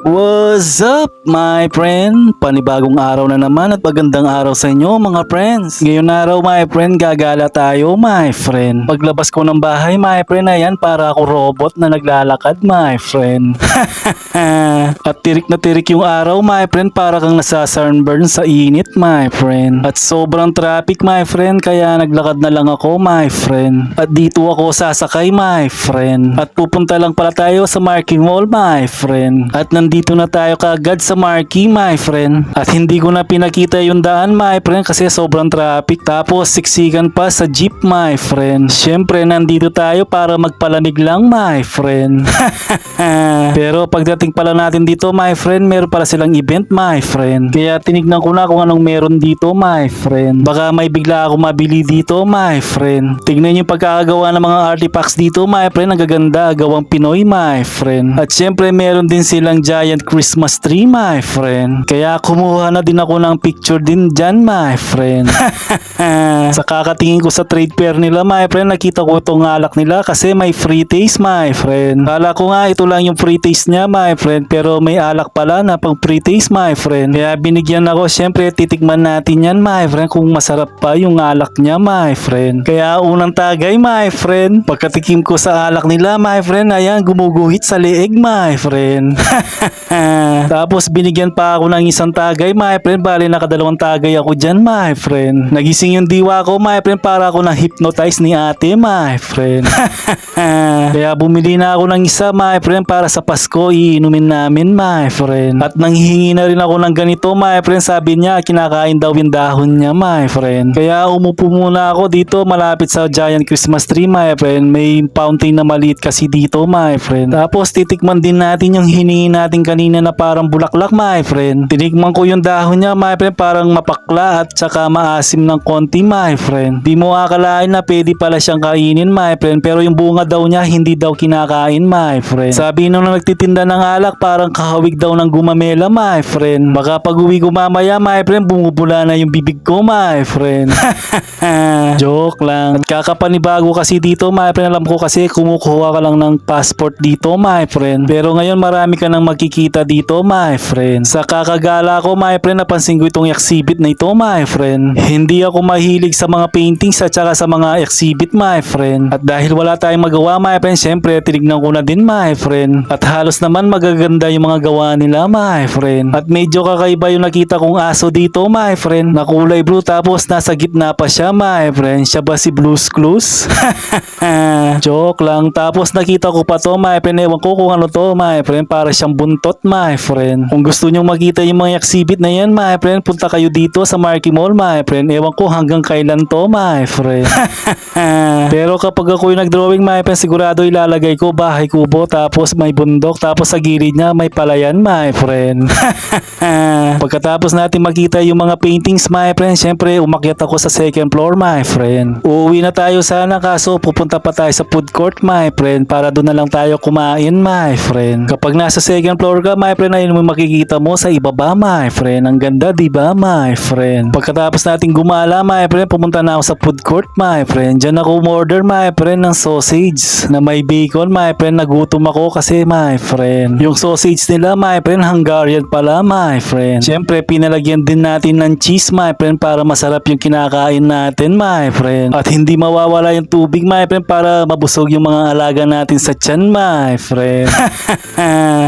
What's up, my friend? Panibagong araw na naman at magandang araw sa inyo, mga friends. Ngayon araw, my friend, gagala tayo, my friend. Paglabas ko ng bahay, my friend, ayan, para ako robot na naglalakad, my friend. At tirik na tirik yung araw, my friend, para kang nasa sunburn sa init, my friend. At sobrang traffic, my friend, kaya naglakad na lang ako, my friend. At dito ako sasakay, my friend. At pupunta lang pala tayo sa Marquee Mall, my friend. At nandito na tayo kaagad sa Marquee, my friend. At hindi ko na pinakita yung daan, my friend, kasi sobrang traffic. Tapos siksikan pa sa jeep, my friend. Syempre, nandito tayo para magpalamig lang, my friend. Pero pagdating pala natin dito, my friend, meron pala silang event, my friend. Kaya tinignan ko na kung anong meron dito, my friend. Baka may bigla ako mabili dito, my friend. Tignan yung pagkakagawa ng mga artifacts dito, my friend. Ang gaganda, gawang Pinoy, my friend. At syempre, meron din silang giant Christmas tree, my friend. Kaya kumuha na din ako ng picture din dyan, my friend. Sa kakatingin ko sa trade fair nila, my friend, nakita ko itong alak nila kasi may free taste, my friend. Kala ko nga ito lang yung free taste niya, my friend, pero may alak pala na pang free taste, my friend. Kaya binigyan ako, syempre titikman natin yan, my friend, kung masarap pa yung alak niya, my friend. Kaya unang tagay, my friend, pagkatikim ko sa alak nila, my friend, ayan, gumuguhit sa leeg, my friend. Tapos binigyan pa ako ng isang tagay, my friend. Bali nakadalawang tagay ako dyan, my friend. Nagising yung diwa ko, my friend, para ako na-hypnotize ni ate, my friend. Kaya bumili na ako ng isa, my friend, para sa Pasko iinumin namin, my friend. At nanghihingi na rin ako ng ganito, my friend. Sabi niya kinakain daw yung dahon niya, my friend. Kaya umupo muna ako dito malapit sa giant Christmas tree, my friend. May fountain na maliit kasi dito, my friend. Tapos titikman din natin yung hiningi natin kanina na parang bulaklak, my friend. Tinikman ko yung dahon niya, my friend, parang mapakla at saka maasim ng konti, my friend. Di mo akalain na pwede pala siyang kainin, my friend, pero yung bunga daw niya hindi daw kinakain, my friend. Sabi nung nagtitinda ng alak, parang kahawig daw ng gumamela, my friend. Baka pag uwi ko mamaya, my friend, bumubula na yung bibig ko, my friend. Joke lang. At kakapanibago kasi dito, my friend. Alam ko kasi kumukuha ka lang ng passport dito, my friend. Pero ngayon marami ka nang makikita dito, my friend. Sa kakagala ko, my friend, napansin ko itong exhibit na ito, my friend. Hindi ako mahilig sa mga paintings at saka sa mga exhibit, my friend. At dahil wala tayong magawa, my friend, syempre tinignan ko na din, my friend. At halos naman magaganda yung mga gawa nila, my friend. At medyo kakaiba yung nakita kong aso dito, my friend, na kulay blue tapos nasa gitna pa siya, my friend. Siya ba si Blue's Clues? Joke lang. Tapos nakita ko pa to, my friend. Ewan ko kung ano to, my friend. Para siyang buntot, my friend. Kung gusto nyo makita yung mga exhibit na yan, my friend, punta kayo dito sa Marquee Mall, my friend. Ewan ko hanggang kailan to, my friend. Pero kapag ako yung nag-drawing, my friend, sigurado ilalagay ko bahay kubo, tapos may bundok, tapos sa gilid niya may palayan, my friend. Pagkatapos natin makita yung mga paintings, my friend, syempre umakyat ako sa second floor, my friend. Uuwi na tayo sana, kaso pupunta pa tayo sa food court, my friend, para doon na lang tayo kumain, my friend. Kapag nasa second floor ka, my friend, ayun mo makikita mo sa ibaba, my friend. Ang ganda, diba, my friend? Pagkatapos natin gumala, my friend, pumunta na ako sa food court, my friend. Diyan ako umorder, my friend, ng sausage na may bacon, my friend. Nagutom ako kasi, my friend, yung sausage nila, my friend, Hungarian pala, my friend. Siyempre, pinalagyan din natin ng cheese, my friend, para masarap yung kinakain natin, my friend. At hindi mawawala yung tubig, my friend, para mabusog yung mga alaga natin sa tiyan, my friend.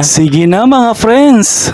Sige na, mga friends.